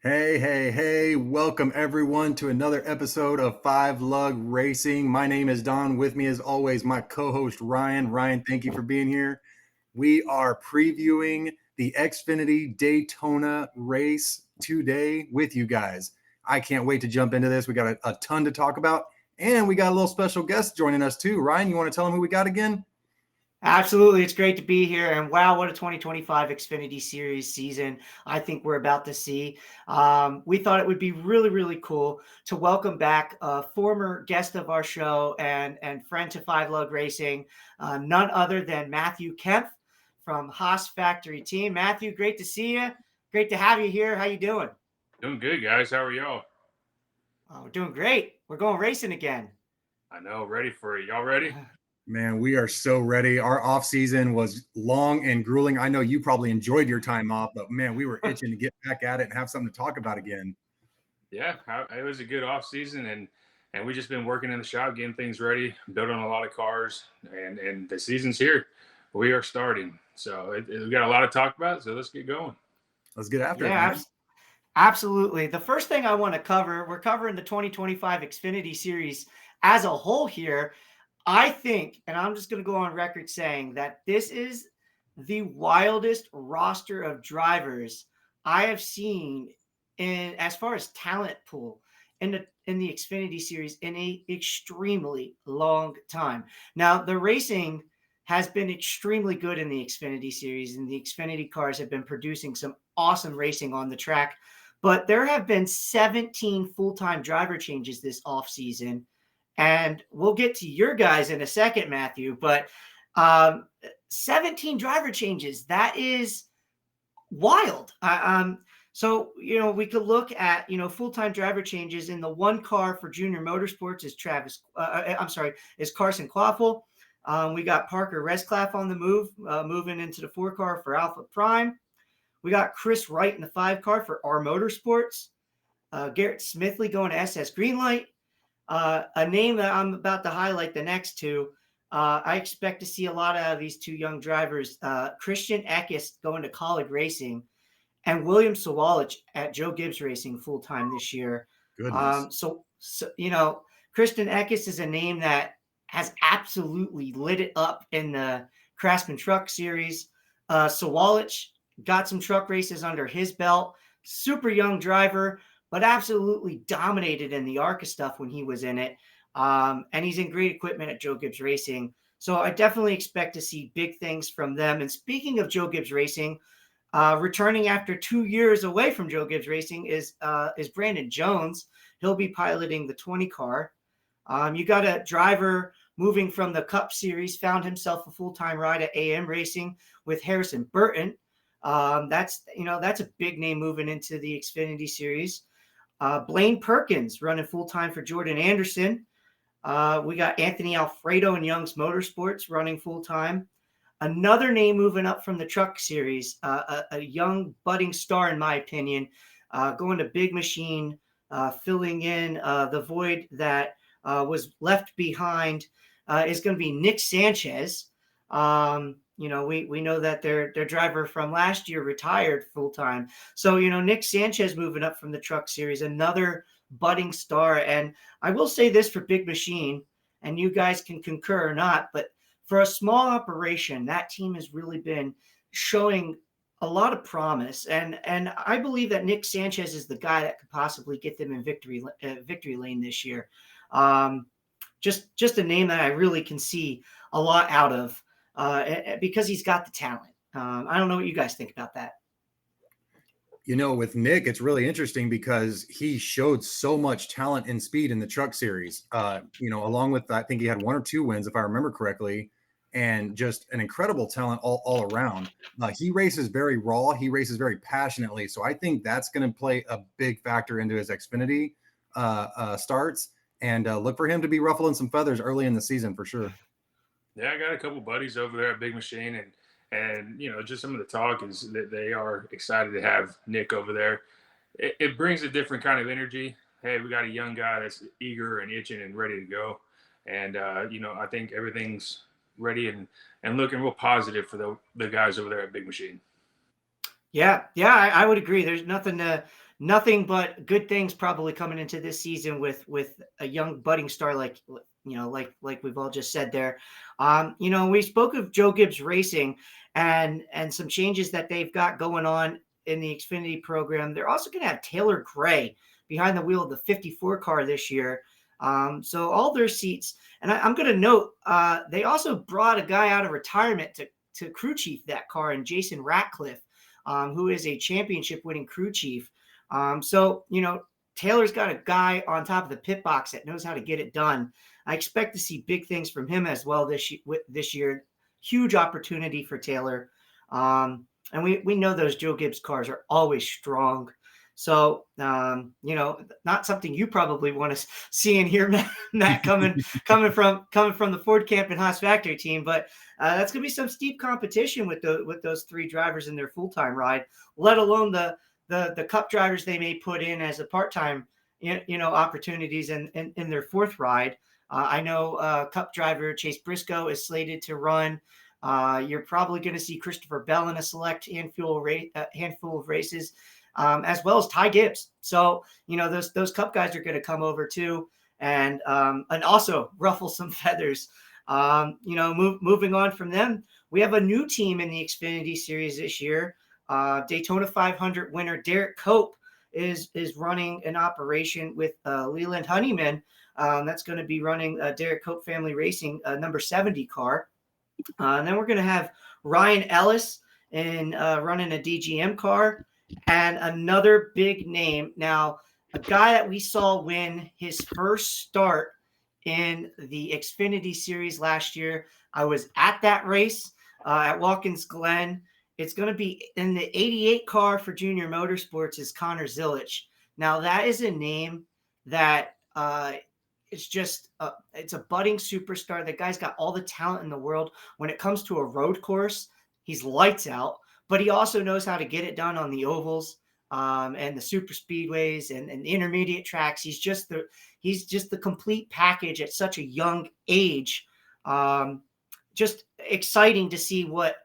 Hey, hey, hey, welcome everyone to another episode of Lug Racing. My name is Don. With me, as always, my co host Ryan. Ryan, thank you for being here. We are previewing the Xfinity Daytona race today with you guys. I can't wait to jump into this. We got a ton to talk about, and we got a little special guest joining us too. Ryan, you want to tell them who we got again? Absolutely. It's great to be here. And wow, what a 2025 Xfinity Series season I think we're about to see. We thought it would be really, really cool to welcome back a former guest of our show and friend to Lug Racing, none other than Matthew Kempf from HAAS Factory Team. Matthew, great to see you. Great to have you here. How you doing? Doing good, guys. How are y'all? We're doing great. We're going racing again. I know, ready for it. Y'all ready? Man, we are so ready. Our off season was long and grueling. I know you probably enjoyed your time off, but man, we were itching to get back at it and have something to talk about again. Yeah, it was a good off season, and we just been working in the shop, getting things ready, building a lot of cars, and the season's here. We are starting, so we got a lot to talk about. So let's get going. Let's get after it, Yeah, man. absolutely. The first thing I want to cover, we're covering the 2025 Xfinity Series as a whole here. I think, and I'm just going to go on record saying that this is the wildest roster of drivers I have seen in as far as talent pool in the Xfinity Series in a extremely long time. Now, the racing has been extremely good in the Xfinity Series, and the Xfinity cars have been producing some awesome racing on the track. But there have been 17 full-time driver changes this offseason. And we'll get to your guys in a second, Matthew. But 17 driver changes, that is wild. So, we could look at, full-time driver changes in the one car for Junior Motorsports is Carson Quaffle. We got Parker Resclaff on the move, moving into the 4 car for Alpha Prime. We got Chris Wright in the 5 car for R Motorsports. Garrett Smithley going to SS Greenlight. A name that I'm about to highlight the next two. I expect to see a lot out of these two young drivers. Christian Eckes going to College Racing and William Sawalich at Joe Gibbs Racing full-time this year. Goodness. So, Christian Eckes is a name that has absolutely lit it up in the Craftsman Truck Series. Sawalich got some truck races under his belt. Super young driver, but absolutely dominated in the ARCA stuff when he was in it. And he's in great equipment at Joe Gibbs Racing. So I definitely expect to see big things from them. And speaking of Joe Gibbs Racing, returning after 2 years away from Joe Gibbs Racing is Brandon Jones. He'll be piloting the 20 car. You got a driver moving from the Cup Series, found himself a full-time ride at AM Racing with Harrison Burton. That's a big name moving into the Xfinity Series. Blaine Perkins running full-time for Jordan Anderson. We got Anthony Alfredo and Young's Motorsports running full-time. Another name moving up from the Truck Series, a young budding star, in my opinion, going to Big Machine, filling in the void that was left behind, is going to be Nick Sanchez. We know that their driver from last year retired full-time. So, Nick Sanchez moving up from the Truck Series, another budding star. And I will say this for Big Machine, and you guys can concur or not, but for a small operation, that team has really been showing a lot of promise. And I believe that Nick Sanchez is the guy that could possibly get them in victory lane this year. Just a name that I really can see a lot out of because he's got the talent. I don't know what you guys think about that. With Nick, it's really interesting because he showed so much talent and speed in the Truck Series. Along with, I think he had 1 or 2 wins, if I remember correctly, and just an incredible talent all around. He races very raw. He races very passionately. So I think that's going to play a big factor into his Xfinity starts. And look for him to be ruffling some feathers early in the season for sure. Yeah, I got a couple buddies over there at Big Machine, and just some of the talk is that they are excited to have Nick over there. It brings a different kind of energy. Hey, we got a young guy that's eager and itching and ready to go, and I think everything's ready and looking real positive for the guys over there at Big Machine. Yeah, I would agree. There's nothing but good things probably coming into this season with a young budding star like we've all just said there. We spoke of Joe Gibbs Racing and some changes that they've got going on in the Xfinity program. They're also going to have Taylor Gray behind the wheel of the 54 car this year. So all their seats, and I'm going to note, they also brought a guy out of retirement to crew chief that car, and Jason Ratcliffe, who is a championship winning crew chief. So, Taylor's got a guy on top of the pit box that knows how to get it done. I expect to see big things from him as well this year. Huge opportunity for Taylor. And we know those Joe Gibbs cars are always strong. So, not something you probably want to see and hear, Matt, coming from the Ford Camp and HAAS Factory Team, but that's going to be some steep competition with those three drivers in their full-time ride, let alone the Cup drivers they may put in as a part-time, opportunities in their fourth ride. I know Cup driver Chase Briscoe is slated to run. You're probably going to see Christopher Bell in a select handful of races, as well as Ty Gibbs. So, those Cup guys are going to come over too, and also ruffle some feathers. Moving on from them, we have a new team in the Xfinity Series this year. Daytona 500 winner Derek Cope is running an operation with Leland Honeyman. That's going to be running Derek Cope Family Racing number 70 car. And then we're going to have Ryan Ellis running a DGM car, and another big name. Now, a guy that we saw win his first start in the Xfinity Series last year. I was at that race at Watkins Glen. It's going to be in the 88 car for Junior Motorsports is Connor Zilich. Now, that is a name that it's a budding superstar. The guy's got all the talent in the world. When it comes to a road course, he's lights out, but he also knows how to get it done on the ovals and the super speedways and the intermediate tracks. He's just the complete package at such a young age. Just exciting to see what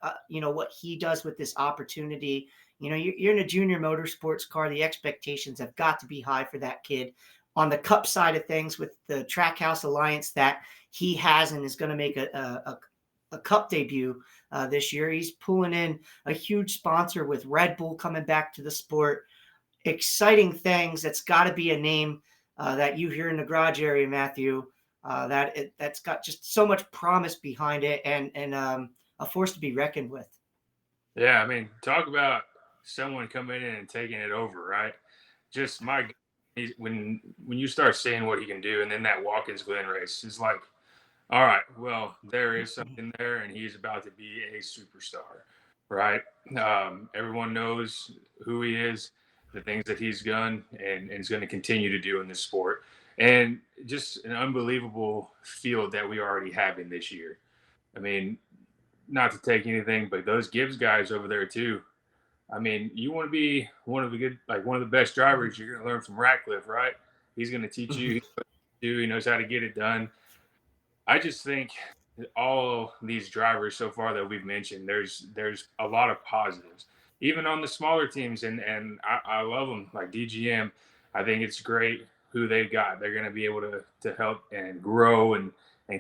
he does with this opportunity. You're in a junior motorsports car. The expectations have got to be high for that kid. On the Cup side of things, with the Trackhouse Alliance that he has and is going to make a Cup debut this year, he's pulling in a huge sponsor with Red Bull coming back to the sport. Exciting things. That's got to be a name that you hear in the garage area, Matthew. That's got just so much promise behind it, and a force to be reckoned with. Yeah, I mean, talk about someone coming in and taking it over, right? Just when you start seeing what he can do, and then that Watkins Glen race is like, all right, well, there is something there, and he's about to be a superstar, right? Everyone knows who he is, the things that he's done, and is going to continue to do in this sport, and just an unbelievable field that we already have in this year. I mean, not to take anything, but those Gibbs guys over there too. I mean, you want to be one of the best drivers. You're going to learn from Ratcliffe, right? He's going to teach you. He knows how to get it done. I just think all these drivers so far that we've mentioned, there's a lot of positives, even on the smaller teams, and I love them like DGM. I think it's great who they've got. They're going to be able to help and grow and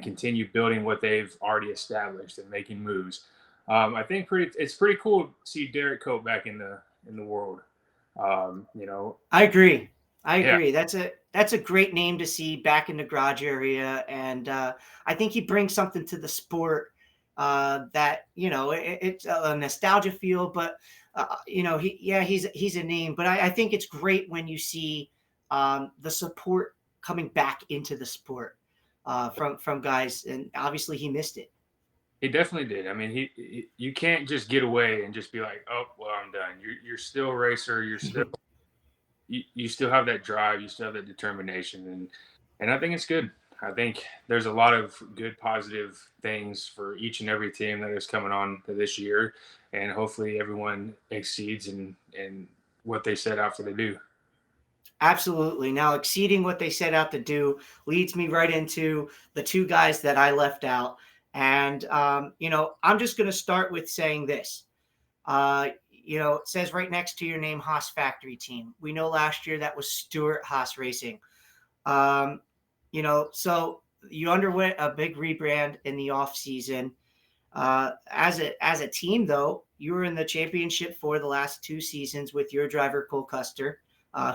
continue building what they've already established and making moves. I think it's pretty cool to see Derek Cope back in the world. I agree. Yeah. That's a great name to see back in the garage area, and I think he brings something to the sport that it's a nostalgia feel, but he's a name. But I think it's great when you see the support coming back into the sport from guys, and obviously he missed it. He definitely did. I mean, you can't just get away and just be like, oh, well, I'm done. You're still a racer. You're still you still have that drive. You still have that determination, and I think it's good. I think there's a lot of good, positive things for each and every team that is coming on to this year, and hopefully everyone exceeds in what they set out for to do. Absolutely. Now, exceeding what they set out to do leads me right into the two guys that I left out. And, I'm just going to start with saying this. it says right next to your name, HAAS Factory Team. We know last year that was Stewart HAAS Racing. So you underwent a big rebrand in the off season. As a team, though, you were in the championship for the last 2 seasons with your driver Cole Custer,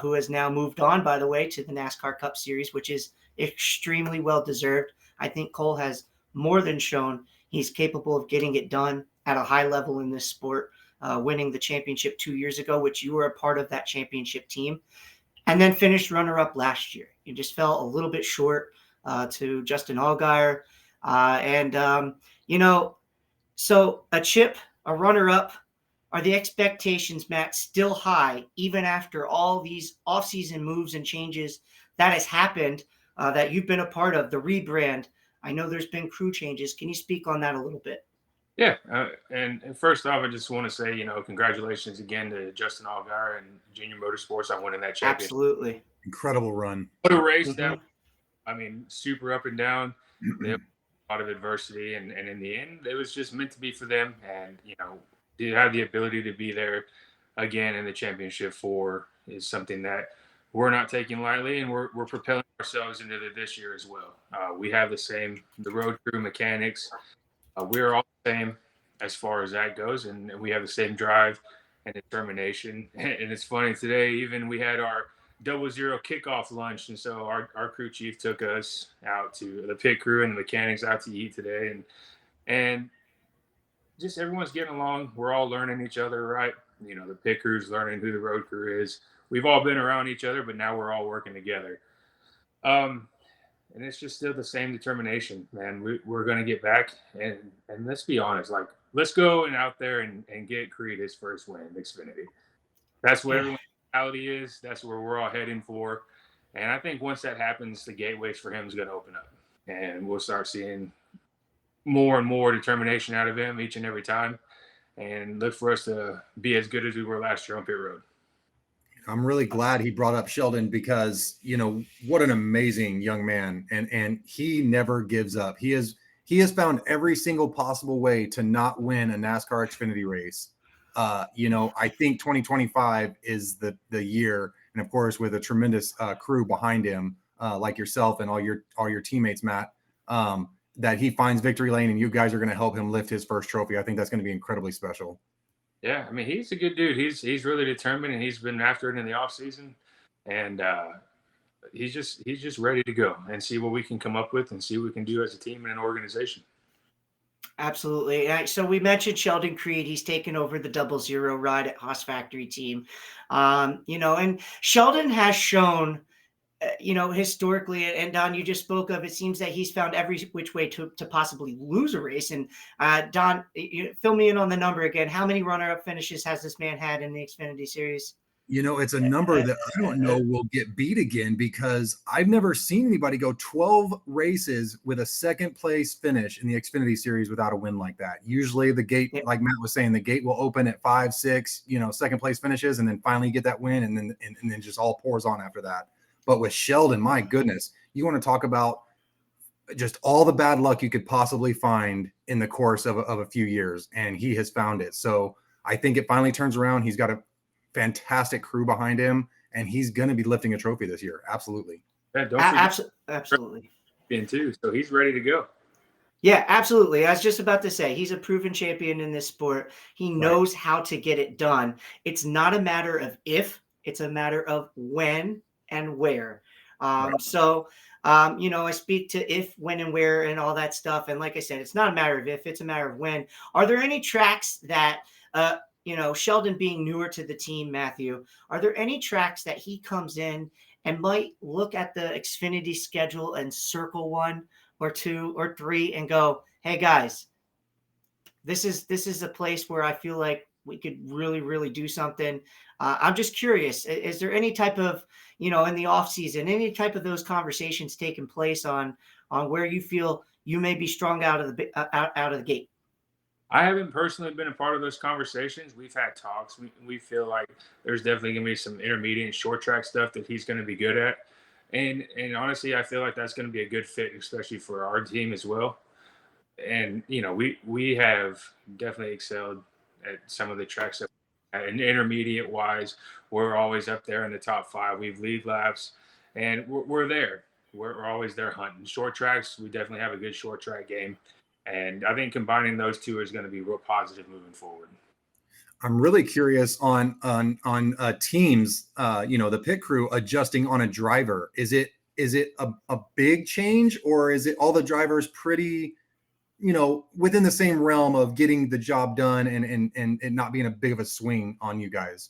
who has now moved on, by the way, to the NASCAR Cup Series, which is extremely well deserved. I think Cole has more than shown he's capable of getting it done at a high level in this sport, winning the championship 2 years ago, which you were a part of that championship team, and then finished runner-up last year. You just fell a little bit short to Justin Allgaier. So a chip, a runner-up, are the expectations, Matt, still high, even after all these off-season moves and changes that has happened, that you've been a part of, the rebrand? I know there's been crew changes. Can you speak on that a little bit? Yeah, and first off, I just want to say, congratulations again to Justin Allgaier and Junior Motorsports on winning that championship. Absolutely. Incredible run. What a race Mhm. super up and down. They had a lot of adversity, and in the end, it was just meant to be for them. And to have the ability to be there again in the championship 4 is something that we're not taking lightly, and we're propelling ourselves into this year as well. We have the road crew mechanics. We're all the same as far as that goes, and we have the same drive and determination. And it's funny, today even we had our 00 kickoff lunch, and so our crew chief took us out to the pit crew and the mechanics out to eat today, and just everyone's getting along. We're all learning each other, right? The pit crew's learning who the road crew is. We've all been around each other, but now we're all working together. And it's just still the same determination, man. We're going to get back, and let's be honest, like, let's go and out there and get Creed his first win in Xfinity. That's what Yeah. everyone's mentality is. That's where we're all heading for. And I think once that happens, the gateways for him is going to open up, and we'll start seeing more and more determination out of him each and every time, and look for us to be as good as we were last year on pit road. I'm really glad he brought up Sheldon because, what an amazing young man. And he never gives up. He has found every single possible way to not win a NASCAR Xfinity race. I think 2025 is the year. And of course, with a tremendous crew behind him, like yourself and all your teammates, Matt, that he finds victory lane and you guys are going to help him lift his first trophy. I think that's going to be incredibly special. Yeah, I mean, he's a good dude. He's really determined, and he's been after it in the off season, and he's just ready to go and see what we can come up with and see what we can do as a team and an organization. Absolutely. So we mentioned Sheldon Creed. He's taken over the 00 ride at HAAS Factory Team. And Sheldon has shown, historically, and Don, you just spoke of, it seems that he's found every which way to possibly lose a race. And Don, fill me in on the number again. How many runner-up finishes has this man had in the Xfinity Series? It's a number that I don't know will get beat again because I've never seen anybody go 12 races with a second place finish in the Xfinity Series without a win like that. Usually the gate, like Matt was saying, the gate will open at 5, 6, second place finishes, and then finally get that win, and then just all pours on after that. But with Sheldon, my goodness, you want to talk about just all the bad luck you could possibly find in the course of a few years, and he has found it. So I think it finally turns around. He's got a fantastic crew behind him, and he's going to be lifting a trophy this year. Absolutely. Yeah, don't forget absolutely. Too, so he's ready to go. Yeah, absolutely. I was just about to say, he's a proven champion in this sport. He knows how to get it done. It's not a matter of if, it's a matter of when and where. So, I speak to if, when, and where, and all that stuff. And like I said, it's not a matter of if, it's a matter of when. Are there any tracks that, Sheldon being newer to the team, Matthew, are there any tracks that he comes in and might look at the Xfinity schedule and circle 1 or 2 or 3 and go, hey guys, this is a place where I feel like we could really, really do something. I'm just curious, is there any type of, in the off season, any type of those conversations taking place on where you feel you may be strong out of the gate? I haven't personally been a part of those conversations. We've had talks. We feel like there's definitely going to be some intermediate and short track stuff that he's going to be good at. And honestly, I feel like that's going to be a good fit, especially for our team as well. And, we have definitely excelled at some of the tracks that And intermediate wise, we're always up there in the top 5. We've lead laps, and we're there. We're always there hunting. Short tracks, we definitely have a good short track game, and I think combining those two is going to be real positive moving forward. I'm really curious on teams, the pit crew adjusting on a driver. Is it a big change, or is it all the drivers pretty, within the same realm of getting the job done and not being a big of a swing on you guys?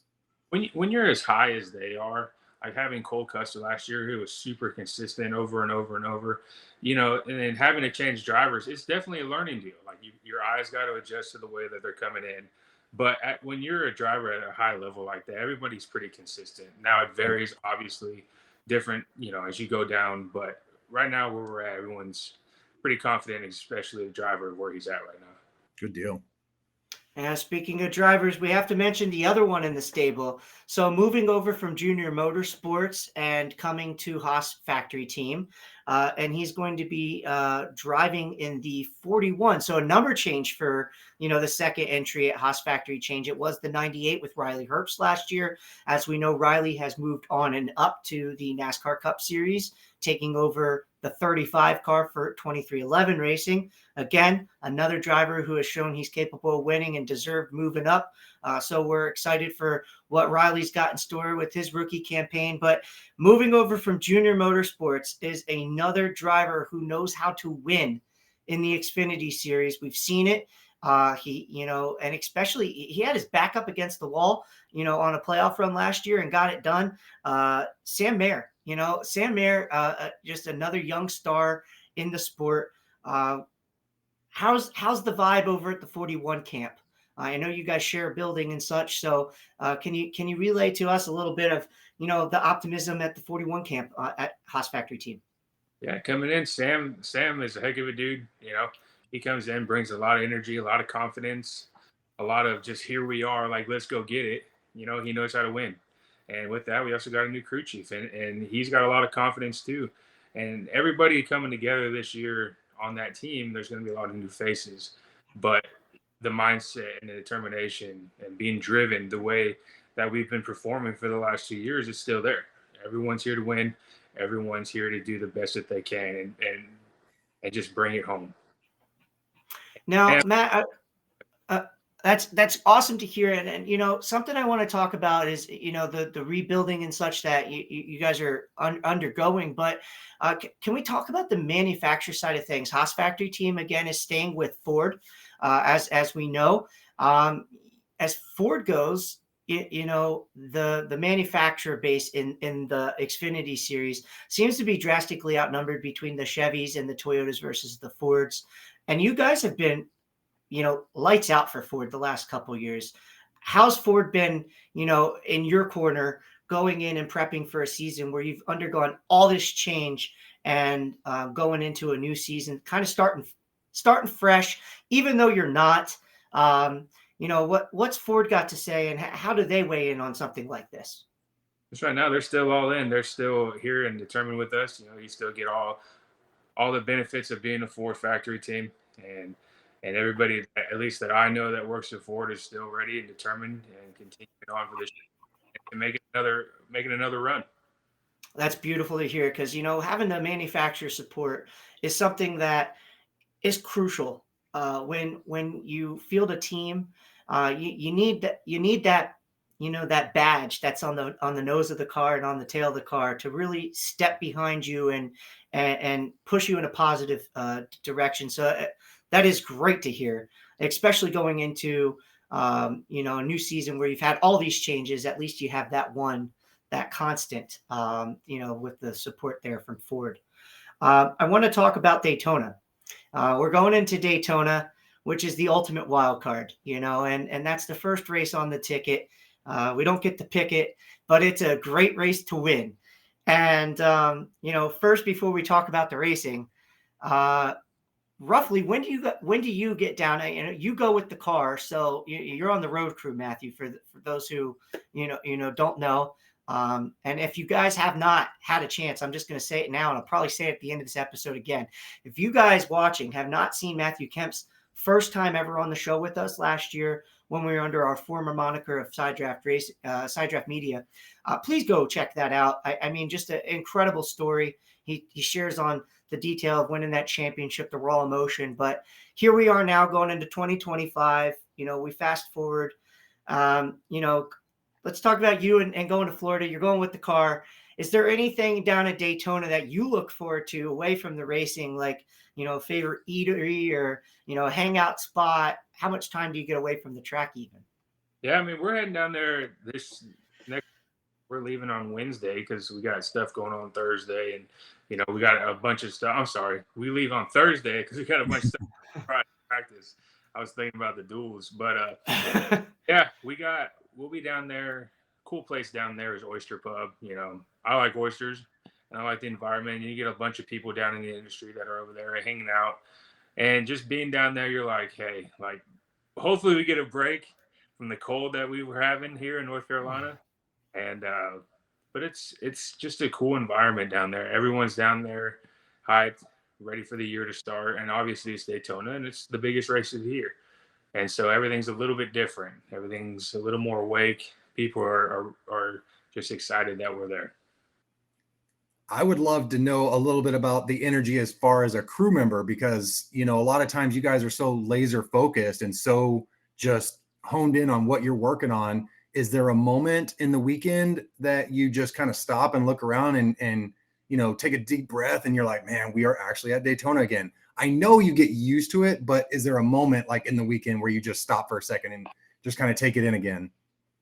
When you're as high as they are, like having Cole Custer last year, who was super consistent over and over and over, and then having to change drivers, it's definitely a learning deal. Like your eyes got to adjust to the way that they're coming in. But when you're a driver at a high level like that, everybody's pretty consistent. Now it varies, obviously, different, as you go down. But right now, where we're at, everyone's pretty confident, especially the driver where he's at right now. Good deal. And speaking of drivers, we have to mention the other one in the stable. So moving over from Junior Motorsports and coming to HAAS Factory Team, and he's going to be driving in the 41. So a number change for the second entry at HAAS Factory change. It was the 98 with Riley Herbst last year. As we know, Riley has moved on and up to the NASCAR Cup Series, taking over the 35 car for 2311 Racing. Again, another driver who has shown he's capable of winning and deserved moving up. So we're excited for what Riley's got in store with his rookie campaign. But moving over from Junior Motorsports is another driver who knows how to win in the Xfinity Series. We've seen it. And especially he had his back up against the wall, on a playoff run last year and got it done. Sam Mayer, just another young star in the sport. How's the vibe over at the 41 camp? I know you guys share a building and such. So can you relay to us a little bit of, the optimism at the 41 camp at HAAS Factory Team? Yeah, coming in, Sam is a heck of a dude. He comes in, brings a lot of energy, a lot of confidence, a lot of just here we are, like let's go get it. He knows how to win. And with that, we also got a new crew chief, and he's got a lot of confidence too. And everybody coming together this year on that team, there's going to be a lot of new faces, but the mindset and the determination and being driven the way that we've been performing for the last 2 years is still there. Everyone's here to win. Everyone's here to do the best that they can and just bring it home. Now, Matt, that's awesome to hear. And something I want to talk about is, the rebuilding and such that you guys are undergoing. But can we talk about the manufacturer side of things? HAAS Factory Team, again, is staying with Ford, as we know. As Ford goes, the manufacturer base in the Xfinity Series seems to be drastically outnumbered between the Chevys and the Toyotas versus the Fords. And you guys have been, lights out for Ford the last couple of years. How's Ford been, in your corner going in and prepping for a season where you've undergone all this change and going into a new season, kind of starting fresh, even though you're not? What's Ford got to say, and how do they weigh in on something like this? Just right now, they're still all in. They're still here and determined with us. You still get all the benefits of being a Ford factory team, and everybody, at least that I know that works at Ford, is still ready and determined and continuing on for this to make it another run. That's beautiful to hear, because having the manufacturer support is something that is crucial. When you field a team, you need that that badge that's on the nose of the car and on the tail of the car to really step behind you and push you in a positive direction. So that is great to hear, especially going into a new season where you've had all these changes. At least you have that constant, with the support there from Ford. I want to talk about Daytona. We're going into Daytona, which is the ultimate wild card, and that's the first race on the ticket. We don't get to pick it, but it's a great race to win. And, first, before we talk about the racing, roughly when do you get down? You go with the car, so you're on the road crew, Matthew. For those who don't know, and if you guys have not had a chance, I'm just going to say it now, and I'll probably say it at the end of this episode again. If you guys watching have not seen Matthew Kempf's first time ever on the show with us last year, when we were under our former moniker of Side Draft Media. Please go check that out. I mean, just an incredible story. He shares on the detail of winning that championship, the raw emotion. But here we are now going into 2025. We fast forward. Let's talk about you and going to Florida. You're going with the car. Is there anything down at Daytona that you look forward to away from the racing, like, favorite eatery or, hangout spot? How much time do you get away from the track even? Yeah, I mean, we're heading down there we're leaving on Wednesday because we got stuff going on Thursday, and we got a bunch of stuff. I'm sorry, we leave on Thursday because we got a bunch of stuff to practice. I was thinking about the duels, but yeah, we'll be down there. Cool place down there is Oyster Pub. I like oysters and I like the environment. You get a bunch of people down in the industry that are over there hanging out, and just being down there, you're like, hey, like, hopefully we get a break from the cold that we were having here in North Carolina. And but it's just a cool environment down there. Everyone's down there hyped, ready for the year to start. And obviously it's Daytona and it's the biggest race of the year. And so everything's a little bit different. Everything's a little more awake. People are just excited that we're there. I would love to know a little bit about the energy as far as a crew member, because, a lot of times you guys are so laser focused and so just honed in on what you're working on. Is there a moment in the weekend that you just kind of stop and look around and take a deep breath and you're like, man, we are actually at Daytona again? I know you get used to it, but is there a moment like in the weekend where you just stop for a second and just kind of take it in again?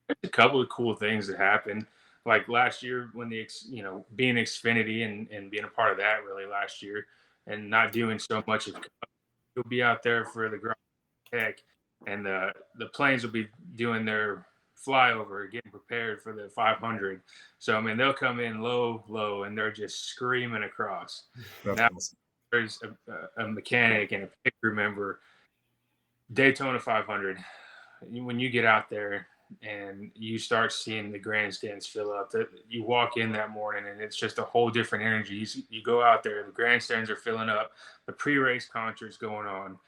There's a couple of cool things that happened. Like last year when being Xfinity and being a part of that really last year and not doing so much of, you'll be out there for the Grand Tech and the planes will be doing their flyover, getting prepared for the 500. So I mean, they'll come in low, and they're just screaming across. That's Now awesome. there's a mechanic and a pit crew member. Daytona 500. When you get out there and you start seeing the grandstands fill up, that you walk in that morning and it's just a whole different energy. You go out there, the grandstands are filling up, the pre-race concerts going on,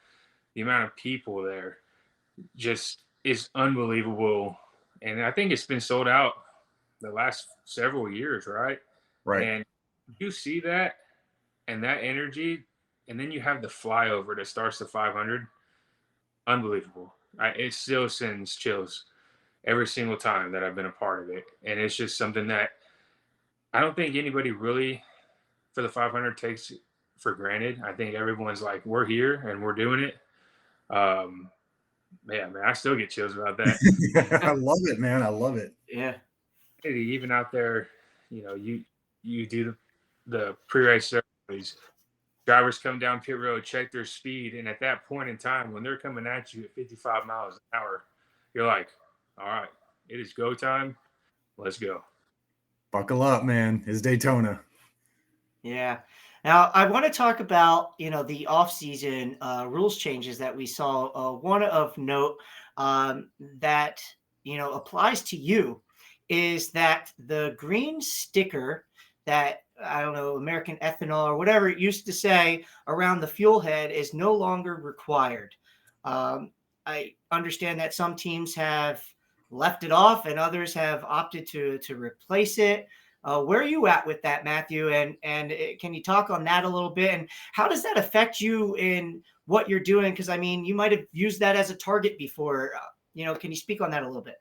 the amount of people there just is unbelievable. And I think it's been sold out the last several years, right? Right. And you see that and that energy, and then you have the flyover that starts the 500. Unbelievable. It still sends chills every single time that I've been a part of it. And it's just something that I don't think anybody really for the 500 takes for granted. I think everyone's like, we're here and we're doing it. Yeah, man, I still get chills about that. I love it, man. I love it. Yeah. Even out there, you do the pre-race ceremonies. Drivers come down pit road, check their speed, and at that point in time, when they're coming at you at 55 miles an hour, you're like, all right, it is go time. Let's go. Buckle up, man. It's Daytona. Yeah. Now I want to talk about, the off-season rules changes that we saw. One of note that, applies to you is that the green sticker that, I don't know, American ethanol or whatever it used to say around the fuel head is no longer required. I understand that some teams have left it off and others have opted to replace it. Where are you at with that, Matthew? And can you talk on that a little bit? And how does that affect you in what you're doing? Because I mean, you might have used that as a target before. Can you speak on that a little bit?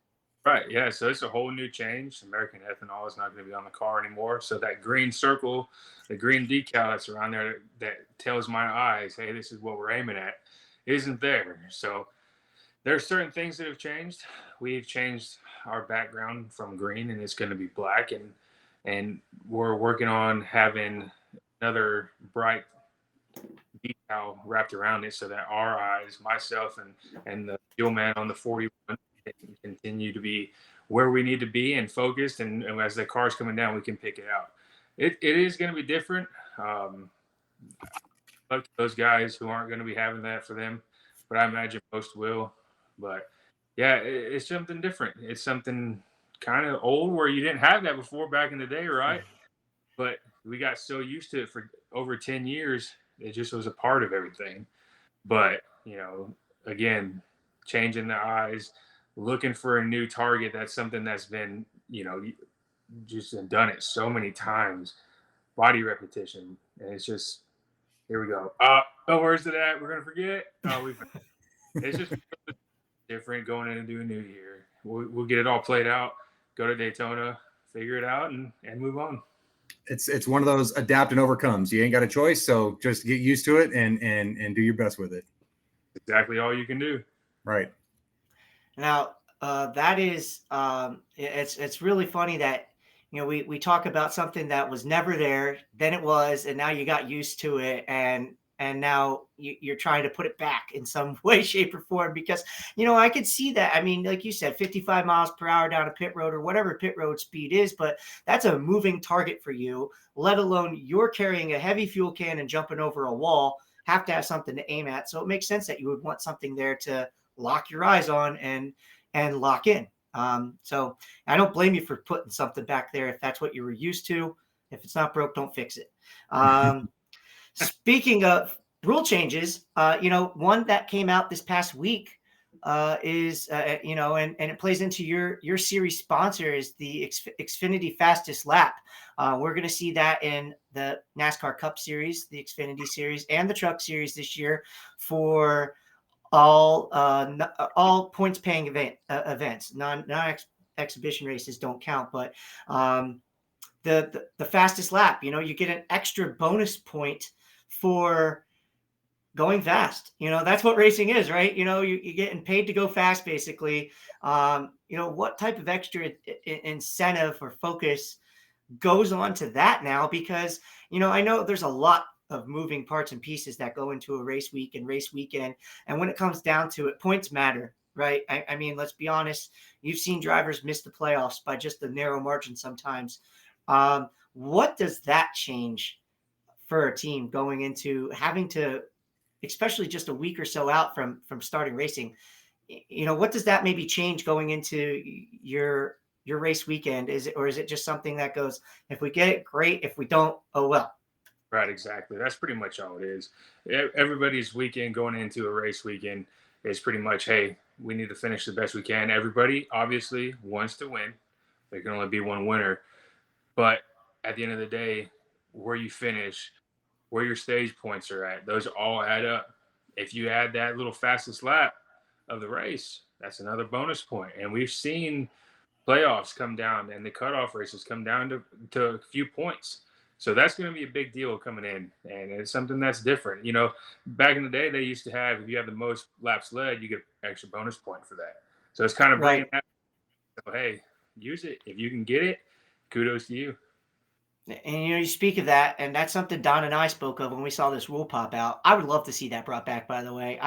Right. Yeah. So it's a whole new change. American ethanol is not going to be on the car anymore. So that green circle, the green decal that's around there that tells my eyes, hey, this is what we're aiming at, isn't there. So there are certain things that have changed. We've changed our background from green and it's going to be black. And we're working on having another bright decal wrapped around it so that our eyes, myself and the fuel man on the 41, can continue to be where we need to be and focused. And as the car's coming down, we can pick it out. It is going to be different. Look to those guys who aren't going to be having that for them, but I imagine most will. But yeah, it's something different. It's something kind of old where you didn't have that before back in the day, right? But we got so used to it for over 10 years, it just was a part of everything. But, again, changing the eyes, looking for a new target. That's something that's been, just done it so many times. Body repetition, and it's just here we go. Oh, where's it at? We're gonna forget. Oh, it's just different going into a new year. We'll get it all played out. Go to Daytona, figure it out, and move on. It's one of those adapt and overcomes. You ain't got a choice, so just get used to it and do your best with it. Exactly all you can do. Right. Now, that is, it's really funny that, we talk about something that was never there, then it was, and now you got used to it, and now you're trying to put it back in some way, shape, or form, because, I could see that. I mean, like you said, 55 miles per hour down a pit road or whatever pit road speed is, but that's a moving target for you, let alone you're carrying a heavy fuel can and jumping over a wall, have to have something to aim at. So it makes sense that you would want something there to lock your eyes on and lock in. So I don't blame you for putting something back there if that's what you were used to. If it's not broke, don't fix it. Speaking of rule changes, one that came out this past week is, and it plays into your series sponsor is the Xfinity Fastest Lap. We're going to see that in the NASCAR Cup Series, the Xfinity Series, and the Truck Series this year for all points paying events. Non exhibition races don't count, but the fastest lap, you get an extra bonus point for going fast. That's what racing is, right? You're getting paid to go fast, basically. What type of extra incentive or focus goes on to that now? Because I know there's a lot of moving parts and pieces that go into a race week and race weekend. And when it comes down to it, points matter, right? I mean, let's be honest. You've seen drivers miss the playoffs by just a narrow margin sometimes. What does that change for a team going into having to, especially just a week or so out from starting racing? What does that maybe change going into your race weekend? Is it just something that goes, if we get it, great. If we don't, oh well. Right, exactly. That's pretty much all it is. Everybody's weekend going into a race weekend is pretty much, hey, we need to finish the best we can. Everybody obviously wants to win. There can only be one winner. But at the end of the day, where you finish, where your stage points are at, those all add up. If you add that little fastest lap of the race, that's another bonus point. And we've seen playoffs come down and the cutoff races come down to a few points. So that's going to be a big deal coming in, and it's something that's different. Back in the day, they used to have, if you have the most laps led, you get an extra bonus point for that. So it's kind of bringing Right. that. So, hey, use it. If you can get it, kudos to you. And you speak of that, and that's something Don and I spoke of when we saw this rule pop out. I would love to see that brought back, by the way.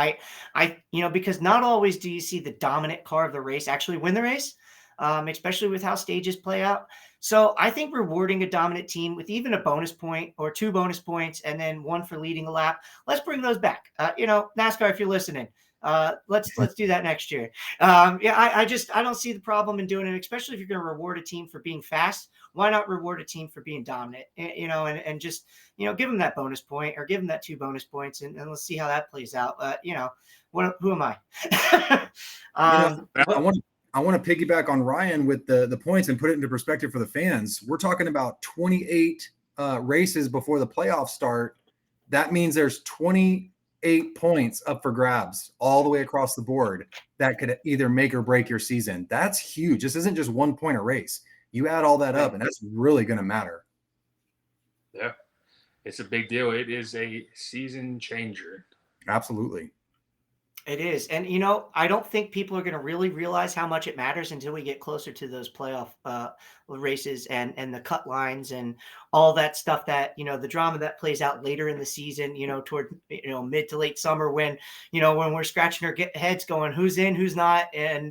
Because not always do you see the dominant car of the race actually win the race, especially with how stages play out. So I think rewarding a dominant team with even a bonus point or 2 bonus points and then 1 for leading a lap, let's bring those back. NASCAR, if you're listening, let's do that next year. I don't see the problem in doing it, especially if you're going to reward a team for being fast. Why not reward a team for being dominant? And just give them that bonus point or give them that 2 bonus points, and let's see how that plays out. Who am I? I want to piggyback on Ryan with the points and put it into perspective for the fans. We're talking about 28 races before the playoffs start. That means there's 28 points up for grabs all the way across the board that could either make or break your season. That's huge. This isn't just 1 point a race. You add all that up, and that's really going to matter. Yeah, it's a big deal. It is a season changer. Absolutely. It is. And, I don't think people are going to really realize how much it matters until we get closer to those playoff races and the cut lines and all that stuff that, the drama that plays out later in the season, toward, mid to late summer when we're scratching our heads going, who's in, who's not. And,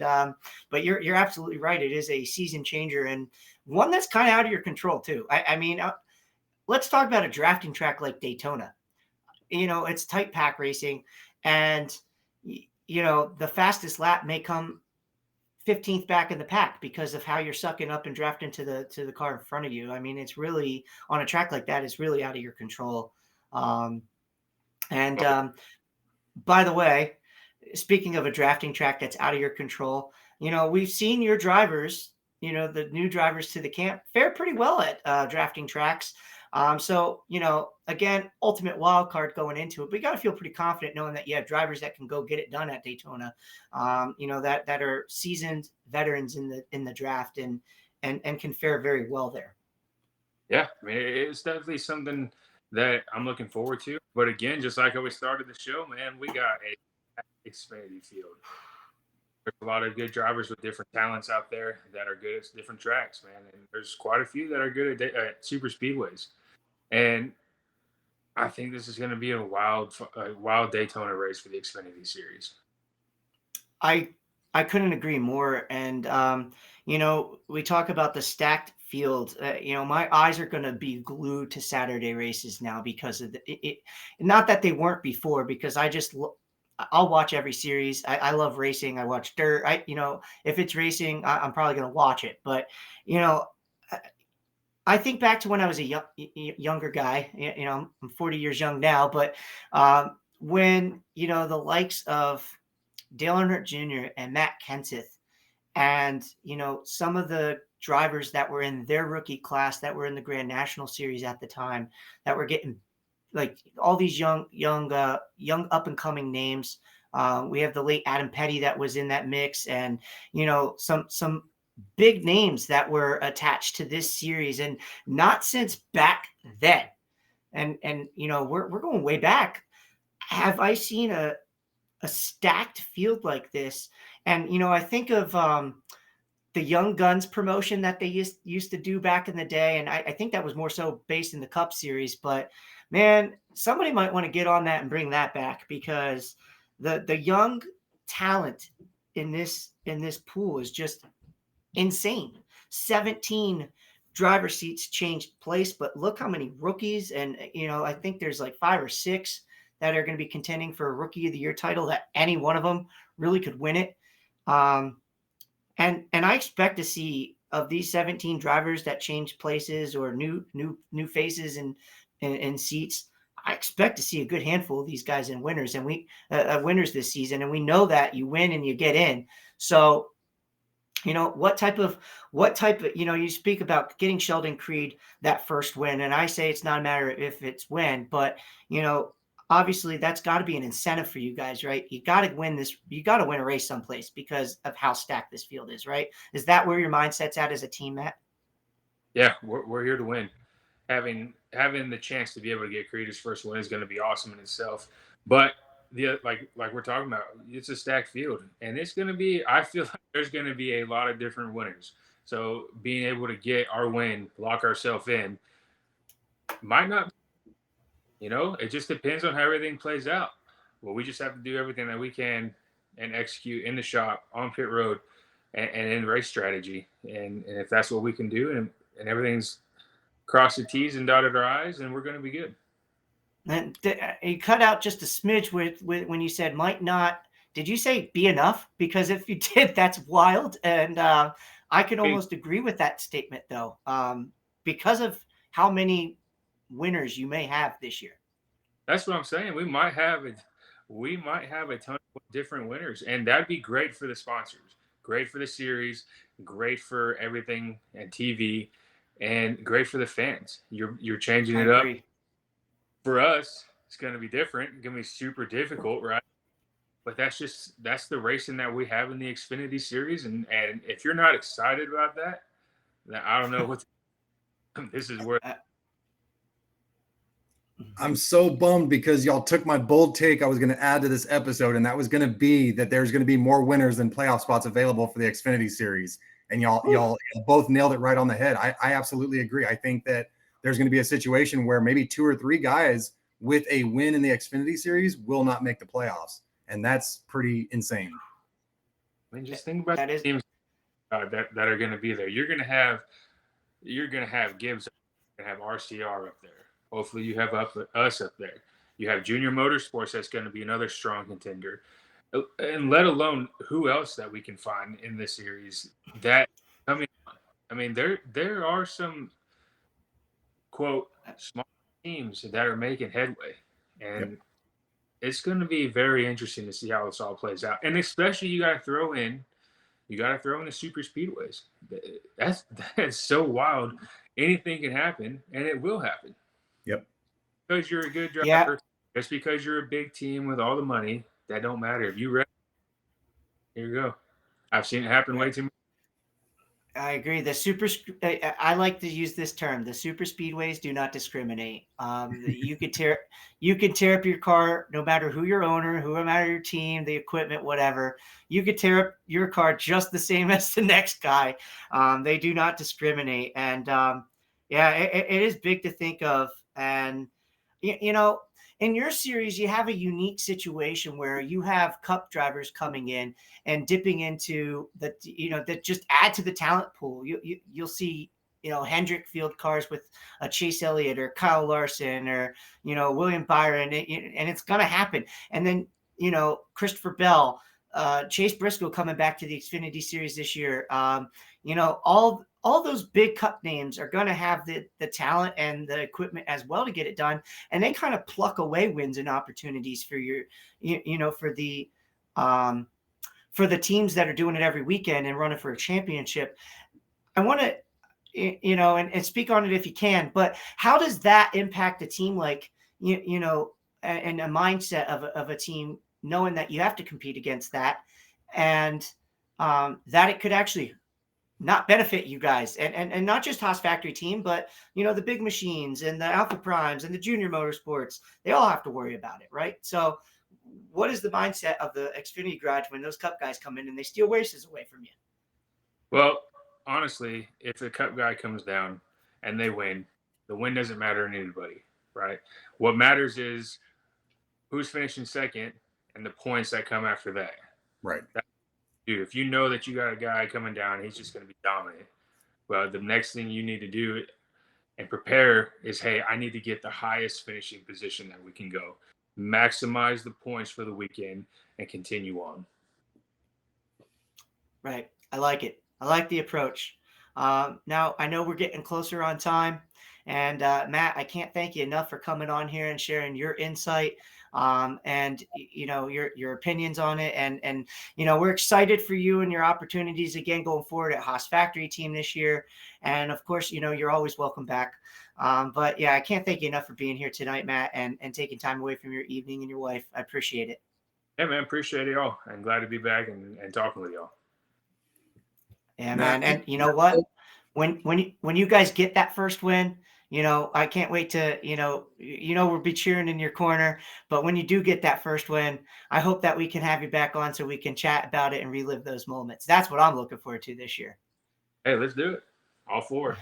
but you're absolutely right. It is a season changer and one that's kind of out of your control too. Let's talk about a drafting track like Daytona. It's tight pack racing and, the fastest lap may come 15th back in the pack because of how you're sucking up and drafting to the car in front of you. I mean, it's really on a track like that, it's really out of your control. By the way, speaking of a drafting track that's out of your control, we've seen your drivers, the new drivers to the camp fare pretty well at drafting tracks. So, again, ultimate wild card going into it, but you got to feel pretty confident knowing that you have drivers that can go get it done at Daytona, that are seasoned veterans in the draft and can fare very well there. Yeah, I mean, it's definitely something that I'm looking forward to. But again, just like how we started the show, man, we got a Xfinity field. There's a lot of good drivers with different talents out there that are good at different tracks, man. And there's quite a few that are good at super speedways. And I think this is going to be a wild Daytona race for the Xfinity Series. I couldn't agree more. And we talk about the stacked field. My eyes are going to be glued to Saturday races now because of not that they weren't before, because I'll watch every series. I love racing. I watch dirt. If it's racing, I'm probably going to watch it. But I think back to when I was a younger guy. I'm 40 years young now, but when the likes of Dale Earnhardt Jr. and Matt Kenseth, and some of the drivers that were in their rookie class that were in the Grand National Series at the time, that were getting like all these young up and coming names. We have the late Adam Petty that was in that mix, and some big names that were attached to this series, and not since back then. And we're going way back. Have I seen a stacked field like this? And I think of the Young Guns promotion that they used to do back in the day, and I think that was more so based in the Cup Series. But man, somebody might want to get on that and bring that back, because the young talent in this pool is just insane. 17 driver seats changed place, but look how many rookies. And I think there's like 5 or 6 that are going to be contending for a Rookie of the Year title, that any one of them really could win it. And I expect to see, of these 17 drivers that change places or new faces and seats, I expect to see a good handful of these guys in winners, and winners this season. And we know that you win and you get in. So what type of you speak about getting Sheldon Creed that first win, and I say it's not a matter of if it's when, but obviously that's got to be an incentive for you guys, right? You got to win this. You got to win a race someplace because of how stacked this field is, right? Is that where your mindset's at as a team, Matt? Yeah, we're here to win. Having the chance to be able to get Creed his first win is going to be awesome in itself. But like we're talking about, it's a stacked field, and it's going to be. I feel like there's going to be a lot of different winners. So being able to get our win, lock ourselves in, might not. It just depends on how everything plays out. Well, we just have to do everything that we can and execute in the shop, on pit road, and in race strategy. And if that's what we can do, and everything's crossed the T's and dotted our I's, and we're going to be good. And you cut out just a smidge with when you said might not. Did you say be enough? Because if you did, that's wild. And I can almost agree with that statement, though, because of how many winners you may have this year. That's what I'm saying. We might have a ton of different winners, and that'd be great for the sponsors, great for the series, great for everything and TV, and great for the fans. You're changing it up. For us, it's going to be different. It's going to be super difficult, right? But that's the racing that we have in the Xfinity Series, and if you're not excited about that, then I don't know what. This is where I'm so bummed, because y'all took my bold take I was going to add to this episode, and that was going to be that there's going to be more winners than playoff spots available for the Xfinity Series. And y'all both nailed it right on the head. I absolutely agree. I think that there's going to be a situation where maybe 2 or 3 guys with a win in the Xfinity Series will not make the playoffs, and that's pretty insane. I mean, just think about the teams that are going to be there. You're going to have Gibbs, you're going to have RCR up there. Hopefully, you have us up there. You have Junior Motorsports, that's going to be another strong contender, and let alone who else that we can find in this series. That I mean, there are some quote small teams that are making headway, and it's going to be very interesting to see how this all plays out, and especially you got to throw in the super speedways. That's so wild. Anything can happen, and it will happen Yep. because you're a good Yeah, driver. Just because you're a big team with all the money, that don't matter. If you ready, here you go. I've seen it happen way too much. I agree. I like to use this term. The super speedways do not discriminate. You could tear up your car, no matter who your owner, who no matter your team, the equipment, whatever. You could tear up your car just the same as the next guy. They do not discriminate, and yeah, it is big to think of. And you know, in your series, you have a unique situation where you have cup drivers coming in and dipping into that just add to the talent pool. You'll see, Hendrick field cars with a Chase Elliott or Kyle Larson or, William Byron, and it's going to happen. And then, Christopher Bell, Chase Briscoe coming back to the Xfinity Series this year. All those big cup names are going to have the talent and the equipment as well to get it done. And they kind of pluck away wins and opportunities for for the teams that are doing it every weekend and running for a championship. I want to, and speak on it if you can, but how does that impact a team like, and a mindset of a team knowing that you have to compete against that, and that it could actually not benefit you guys, and not just HAAS Factory Team, but the big machines and the Alpha Primes and the Junior Motorsports, they all have to worry about it, right? So what is the mindset of the Xfinity garage when those cup guys come in and they steal races away from you? Well, honestly, if the cup guy comes down and they win, the win doesn't matter to anybody, right? What matters is who's finishing second and the points that come after that. Right. Dude, if you know that you got a guy coming down, he's just going to be dominant. Well, the next thing you need to do and prepare is, hey, I need to get the highest finishing position that we can go, maximize the points for the weekend, and continue on. Right. I like it. I like the approach. Now, I know we're getting closer on time. And Matt, I can't thank you enough for coming on here and sharing your insight, and your opinions on it. And we're excited for you and your opportunities again going forward at HAAS Factory Team this year. And of course, you're always welcome back. But yeah, I can't thank you enough for being here tonight, Matt, and taking time away from your evening and your wife. I appreciate it. Hey, man, appreciate it all. I'm glad to be back and talking with y'all. Yeah, man. And you know what? When you guys get that first win, I can't wait to, we'll be cheering in your corner. But when you do get that first win, I hope that we can have you back on so we can chat about it and relive those moments. That's what I'm looking forward to this year. Hey, let's do it. All for it.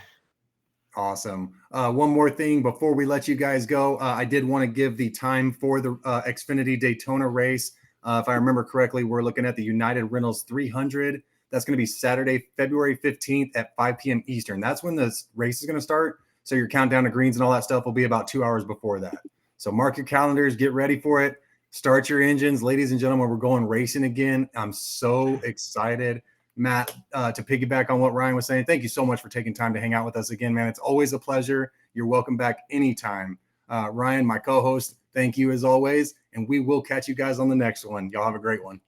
Awesome. One more thing before we let you guys go. I did want to give the time for the Xfinity Daytona race. If I remember correctly, we're looking at the United Rentals 300. That's going to be Saturday, February 15th at 5 p.m. Eastern. That's when the race is going to start. So your countdown to greens and all that stuff will be about 2 hours before that. So mark your calendars, get ready for it. Start your engines. Ladies and gentlemen, we're going racing again. I'm so excited. Matt, to piggyback on what Ryan was saying, thank you so much for taking time to hang out with us again, man. It's always a pleasure. You're welcome back anytime. Ryan, my co-host, thank you as always. And we will catch you guys on the next one. Y'all have a great one.